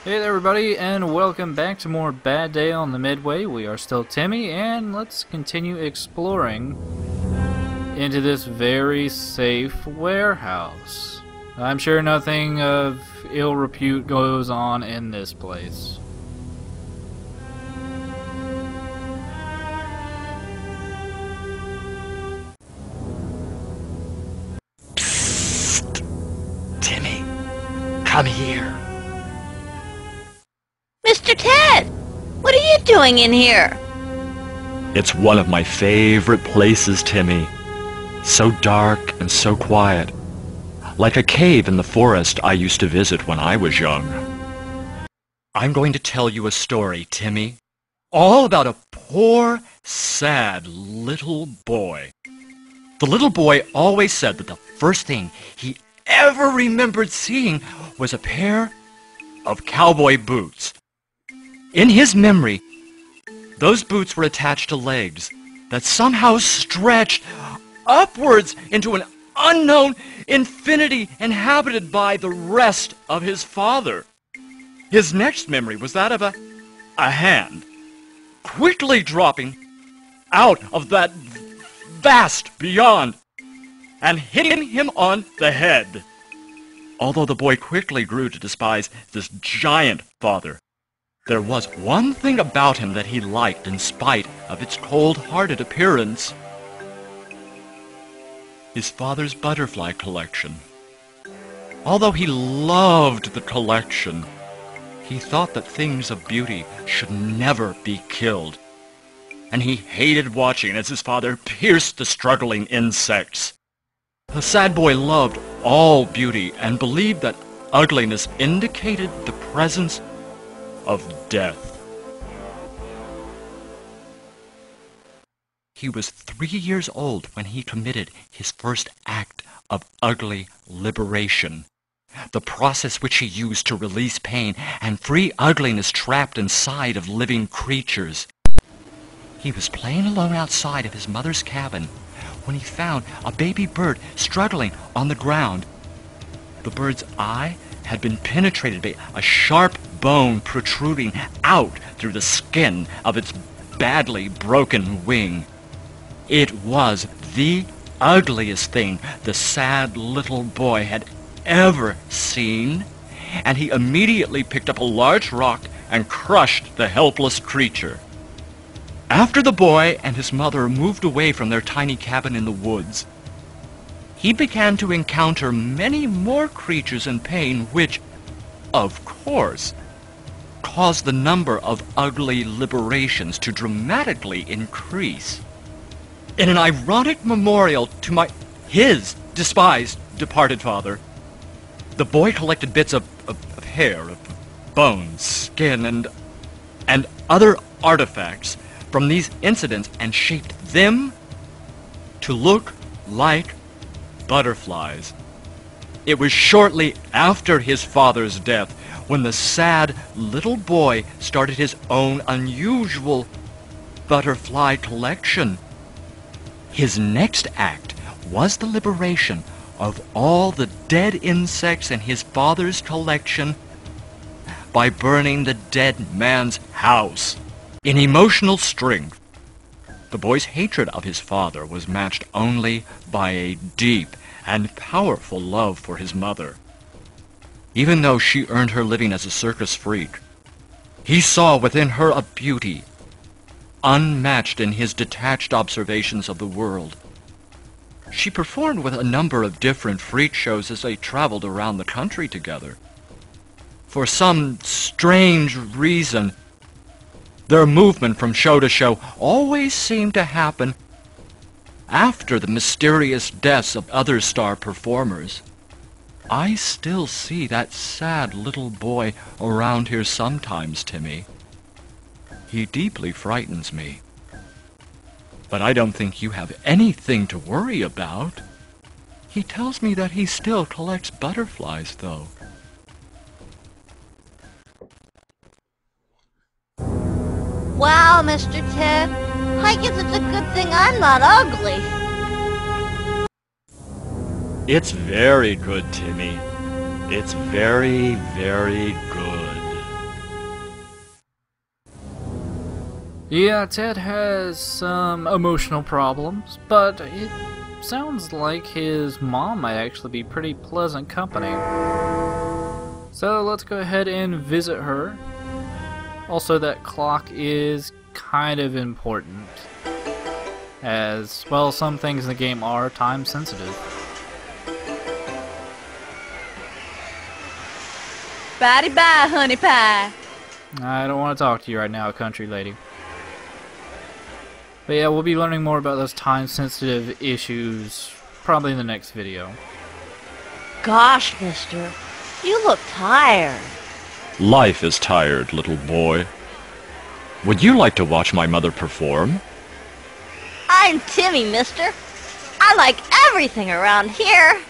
Hey there everybody, and welcome back to more Bad Day on the Midway. We are still Timmy, and let's continue exploring into this very safe warehouse. I'm sure nothing of ill repute goes on in this place. Psst! Timmy, come here. Mr. Ted, what are you doing in here? It's one of my favorite places, Timmy. So dark and so quiet. Like a cave in the forest I used to visit when I was young. I'm going to tell you a story, Timmy. All about a poor, sad little boy. The little boy always said that the first thing he ever remembered seeing was a pair of cowboy boots. In his memory, those boots were attached to legs that somehow stretched upwards into an unknown infinity inhabited by the rest of his father. His next memory was that of a hand quickly dropping out of that vast beyond and hitting him on the head. Although the boy quickly grew to despise this giant father, there was one thing about him that he liked in spite of its cold-hearted appearance. His father's butterfly collection. Although he loved the collection, he thought that things of beauty should never be killed. And he hated watching as his father pierced the struggling insects. The sad boy loved all beauty and believed that ugliness indicated the presence of death. He was 3 years old when he committed his first act of ugly liberation, the process which he used to release pain and free ugliness trapped inside of living creatures. He was playing alone outside of his mother's cabin when he found a baby bird struggling on the ground. The bird's eye had been penetrated by a sharp bone protruding out through the skin of its badly broken wing. It was the ugliest thing the sad little boy had ever seen, and he immediately picked up a large rock and crushed the helpless creature. After the boy and his mother moved away from their tiny cabin in the woods, he began to encounter many more creatures in pain which, of course, caused the number of ugly liberations to dramatically increase. In an ironic memorial to his despised departed father, the boy collected bits of hair, of bones, skin, and other artifacts from these incidents and shaped them to look like butterflies. It was shortly after his father's death when the sad little boy started his own unusual butterfly collection. His next act was the liberation of all the dead insects in his father's collection by burning the dead man's house. In emotional strength, the boy's hatred of his father was matched only by a deep and powerful love for his mother. Even though she earned her living as a circus freak, he saw within her a beauty unmatched in his detached observations of the world. She performed with a number of different freak shows as they traveled around the country together. For some strange reason, their movement from show to show always seemed to happen after the mysterious deaths of other star performers. I still see that sad little boy around here sometimes, Timmy. He deeply frightens me. But I don't think you have anything to worry about. He tells me that he still collects butterflies, though. Wow, Mr. Ted, I guess it's a good thing I'm not ugly. It's very good, Timmy. It's very, very good. Yeah, Ted has some emotional problems, but it sounds like his mom might actually be pretty pleasant company. So let's go ahead and visit her. Also, that clock is kind of important, as, well, some things in the game are time sensitive. Bye-bye, honey pie. I don't want to talk to you right now, country lady. But yeah, we'll be learning more about those time-sensitive issues probably in the next video. Gosh, mister, you look tired. Life is tired, little boy. Would you like to watch my mother perform? I'm Timmy, mister. I like everything around here.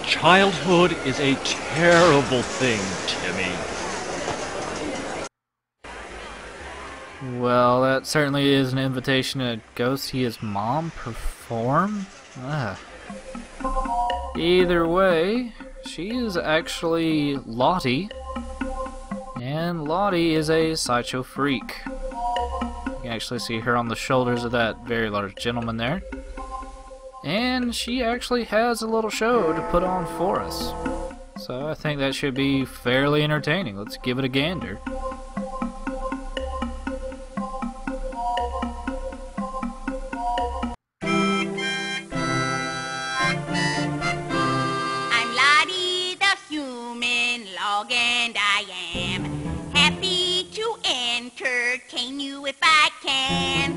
Childhood is a terrible thing, Timmy. Well, that certainly is an invitation to go see his mom perform. Ugh. Either way, she is actually Lottie, and Lottie is a sideshow freak. You can actually see her on the shoulders of that very large gentleman there. And she actually has a little show to put on for us. So I think that should be fairly entertaining. Let's give it a gander. I'm Lottie the human log, and I am happy to entertain you if I can.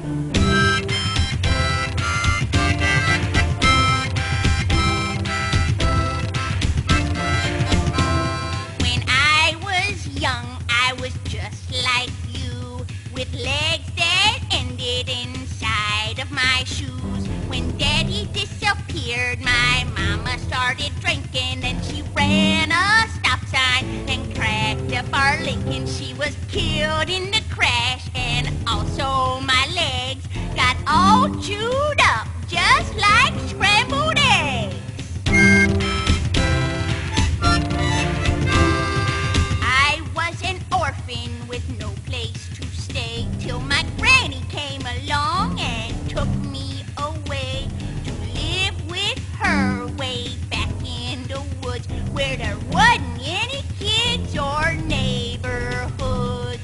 When I was young, I was just like you, with legs that ended inside of my shoes. When Daddy disappeared, my mama started drinking, and she ran a stop sign and cracked up our Lincoln. She was killed in the crash, and also my legs got all chewed up, just like scrambled eggs. I was an orphan with no place to stay till my granny came along and took me away to live with her way back in the woods where there wasn't any kids or neighborhoods.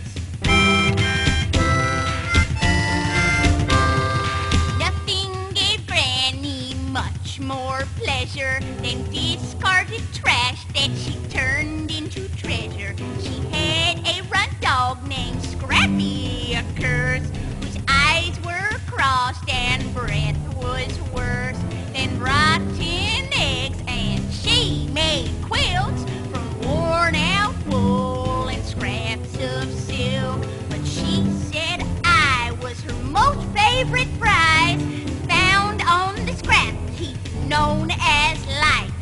Nothing gave Granny much more pleasure than discarded trash that she turned into treasure. She had a runt dog named Scrappy, a curse, whose eyes were crossed and breath was worse than rotten eggs, and she made quilts from worn out wool and scraps of silk. But she said I was her most favorite prize, found on the scrap heap known as life.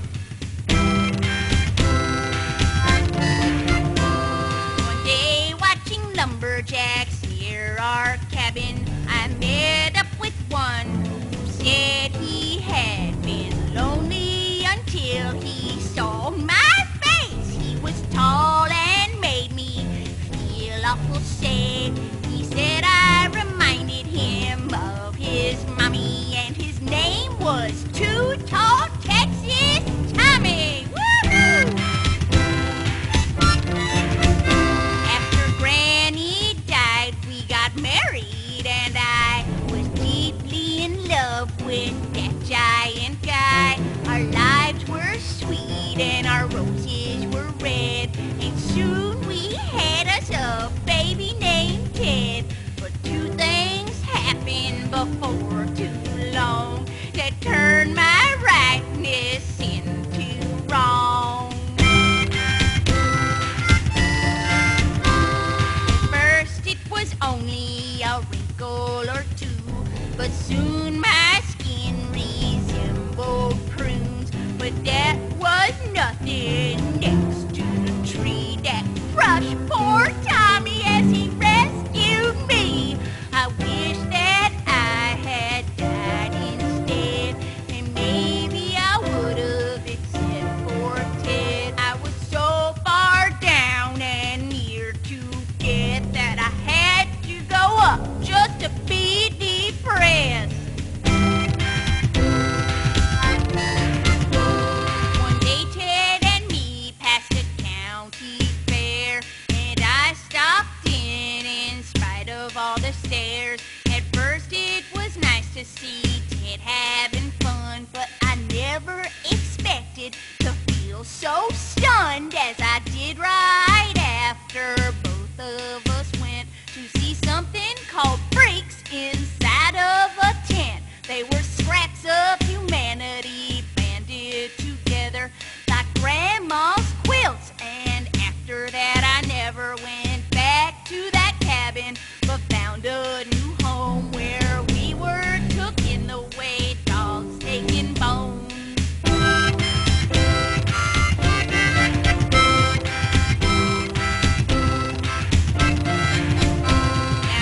One day watching lumberjacks near our cabin, I met up with one who said he had been lonely until he saw my face. He was tall and made me feel awful sad. He said I reminded him of his mommy, and his name was Too Tall Texas Tommy. Woohoo! After Granny died, we got married, and I was deeply in love with that giant guy. Our lives were sweet and our roses were red, and soon we had us a baby there, and I stopped in spite of all the stares. At first it was nice to see Ted having fun, but I never expected to feel so stunned as I did right after both of us went to see something called freaks inside of a tent. They were scraps of humanity banded together like grandma's quilts, and after that I never went back to that cabin, but found a new home where we were took in the way dogs taking bones. Now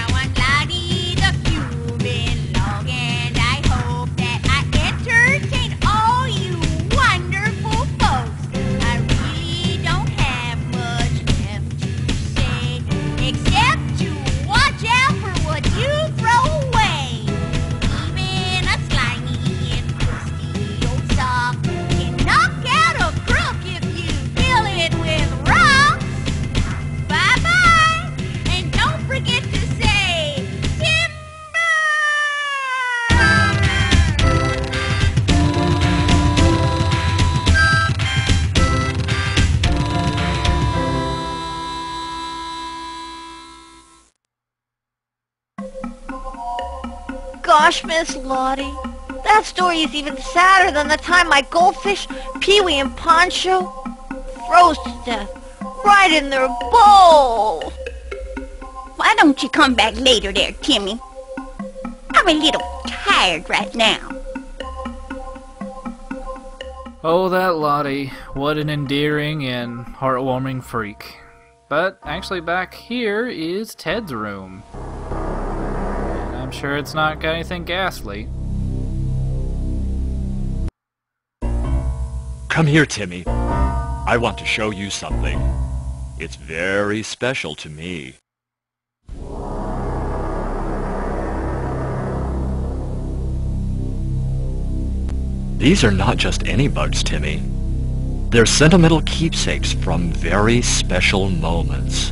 I'm Lottie the Cuban log, and I hope that I entertain all you wonderful folks. I really don't have much left to say, except to watch out for what you throw away. Even a slimy and crusty old sock can knock out a crook if you fill it with rocks. Bye-bye, and don't forget to say timber! Gosh, Miss Lottie, that story is even sadder than the time my goldfish, Pee-wee, and Poncho froze to death right in their bowl. Why don't you come back later there, Timmy? I'm a little tired right now. Oh, that Lottie. What an endearing and heartwarming freak. But actually back here is Ted's room. And I'm sure it's not got anything ghastly. Come here, Timmy. I want to show you something. It's very special to me. These are not just any bugs, Timmy. They're sentimental keepsakes from very special moments.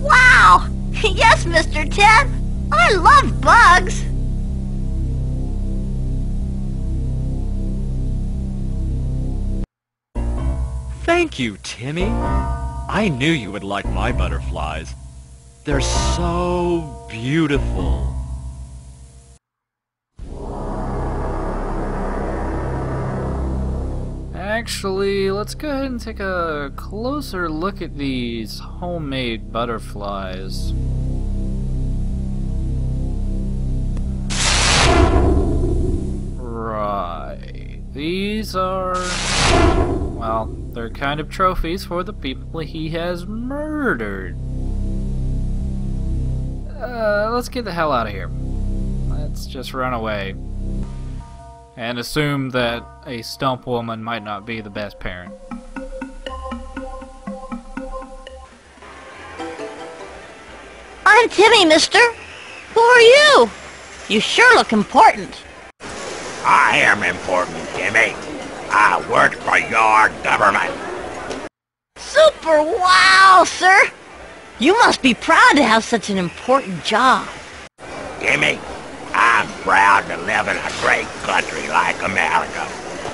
Wow! Yes, Mr. Ted, I love bugs. Thank you, Timmy. I knew you would like my butterflies. They're so beautiful. Actually, let's go ahead and take a closer look at these homemade butterflies. Right. These are... well, they're kind of trophies for the people he has murdered. Let's get the hell out of here. Let's just run away. And assume that a stump woman might not be the best parent. I'm Timmy, mister. Who are you? You sure look important. I am important, Timmy. I work for your government. Super wow, sir. You must be proud to have such an important job. Timmy, I'm proud to live in a great country like America.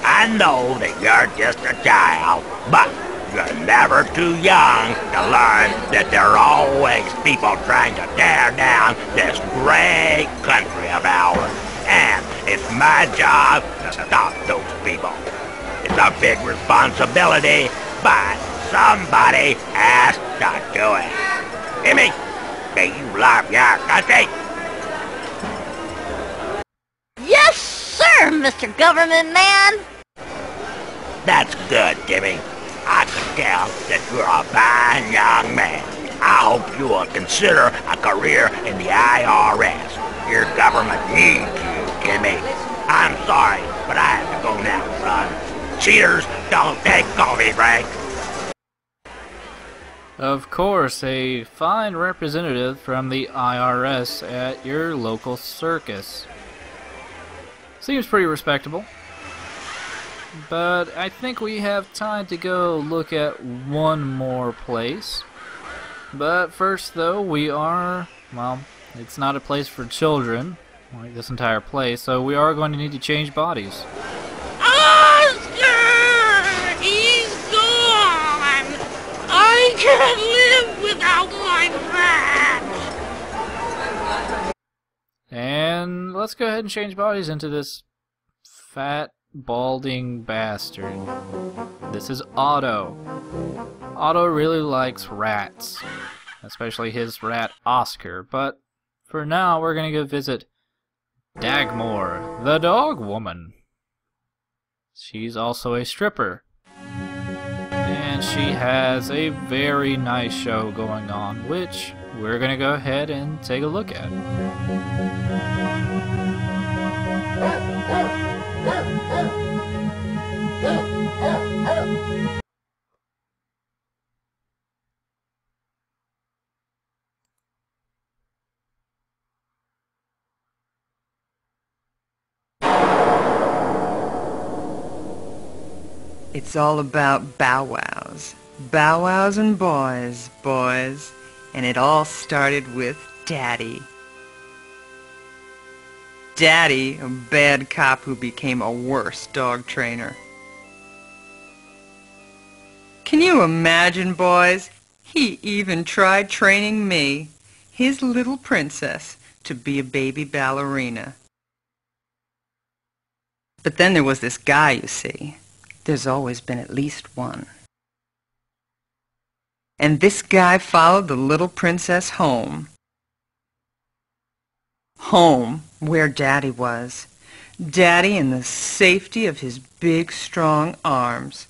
I know that you're just a child, but you're never too young to learn that there are always people trying to tear down this great country of ours. And it's my job to stop those people. It's a big responsibility, but somebody has to do it. Timmy, do you love your country? Yes, sir, Mr. Government Man. That's good, Timmy. I can tell that you're a fine young man. I hope you will consider a career in the IRS. Your government needs you, Timmy. I'm sorry, but I have to go now, son. Cheaters don't take coffee breaks. Of course, a fine representative from the IRS at your local circus. Seems pretty respectable. but I think we have time to go look at one more place. But first, though, we are, well, it's not a place for children, like this entire place, so we are going to need to change bodies. Oscar! He's gone! I can't live without my rat! And let's go ahead and change bodies into this fat, balding bastard. This is Otto. Otto really likes rats, especially his rat Oscar, but for now we're gonna go visit Dagmar, the dog woman. She's also a stripper, and she has a very nice show going on, which we're gonna go ahead and take a look at. It's all about bow wows. Bow wows and boys, boys. And it all started with Daddy. Daddy, a bad cop who became a worse dog trainer. Can you imagine, boys? He even tried training me, his little princess, to be a baby ballerina. But then there was this guy, you see. There's always been at least one. And this guy followed the little princess home. Home, where Daddy was. Daddy in the safety of his big, strong arms.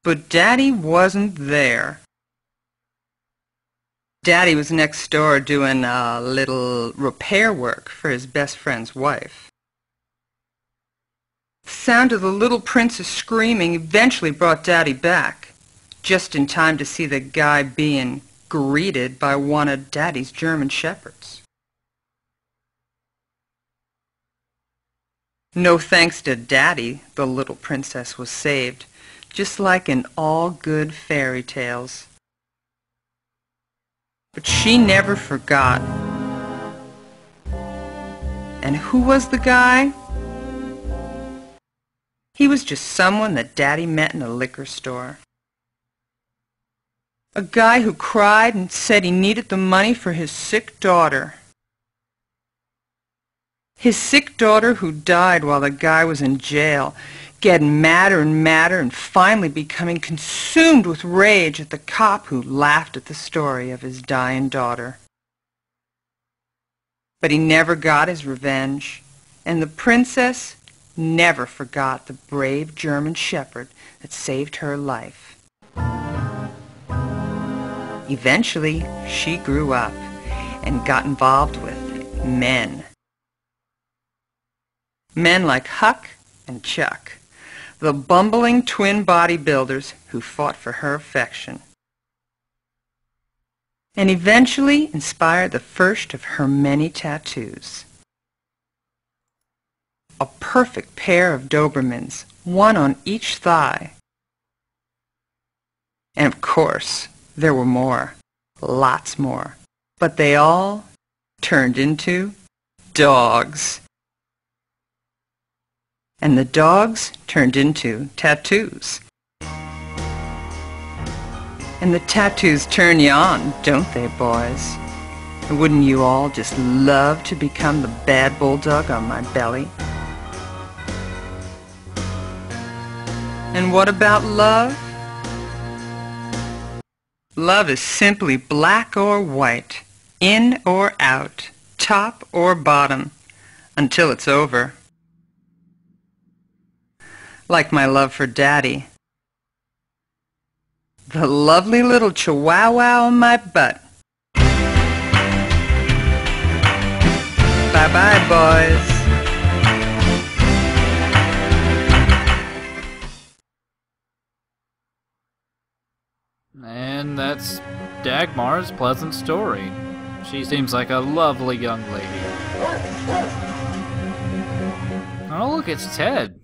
But Daddy wasn't there. Daddy was next door doing a little repair work for his best friend's wife. The sound of the little princess screaming eventually brought Daddy back, just in time to see the guy being greeted by one of Daddy's German shepherds. No thanks to Daddy, the little princess was saved, just like in all good fairy tales. But she never forgot. And who was the guy? He was just someone that Daddy met in a liquor store. A guy who cried and said he needed the money for his sick daughter. His sick daughter who died while the guy was in jail, getting madder and madder and finally becoming consumed with rage at the cop who laughed at the story of his dying daughter. But he never got his revenge, and the princess never forgot the brave German shepherd that saved her life. Eventually, she grew up and got involved with men. Men like Huck and Chuck, the bumbling twin bodybuilders who fought for her affection. And eventually inspired the first of her many tattoos. A perfect pair of Dobermans, one on each thigh. And of course, there were more, lots more, but they all turned into dogs. And the dogs turned into tattoos. And the tattoos turn you on, don't they, boys? And wouldn't you all just love to become the bad bulldog on my belly? And what about love? Love is simply black or white, in or out, top or bottom, until it's over. Like my love for Daddy. The lovely little chihuahua on my butt. Bye-bye, boys. And that's Dagmar's pleasant story. She seems like a lovely young lady. Oh, look, it's Ted.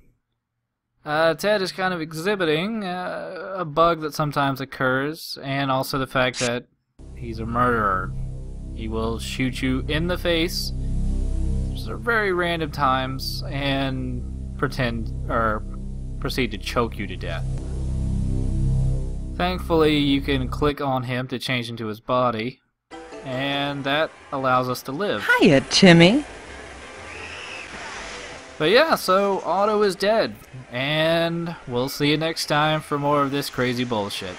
Ted is kind of exhibiting a bug that sometimes occurs, and also the fact that he's a murderer. He will shoot you in the face at very random times and proceed to choke you to death. Thankfully, you can click on him to change into his body, and that allows us to live. Hiya, Timmy. But yeah, so Otto is dead, and we'll see you next time for more of this crazy bullshit.